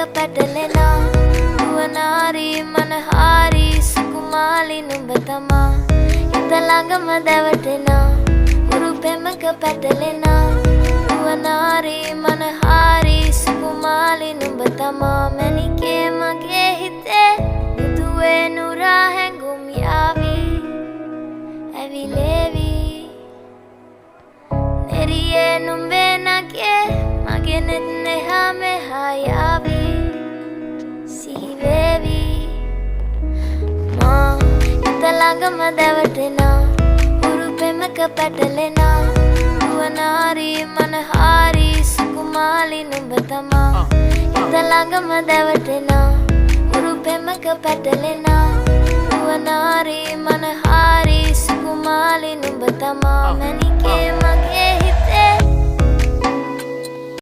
පැටලෙනා නුවනාරි මනහාරි සුකුමාලි නුඹ තමා හිත ළඟම දැවටෙනා උරු පෙමක පැටලෙනා නුවනාරි මනහාරි සුකුමාලි නුඹ තමා මැණිකේ මගේ හිතේ මුදුවේ නුරා හැඟුම් යාවි ඇවිලේවි නෙරියේ නුඹේ නගේ මගේ නෙත් නෙහා මෙහා යාවි සිහිවේවි මා හිත ළඟම දැවටෙනා උරු පෙමක පැටලෙනා නුවනාරි මනහාරි සුකුමාලි නුඹ තමා හිත ළඟම දැවටෙනා උරු පෙමක පැටලෙනා නුවනාරි මනහාරි සුකුමාලි නුඹ තමා මැණිකේ මගේ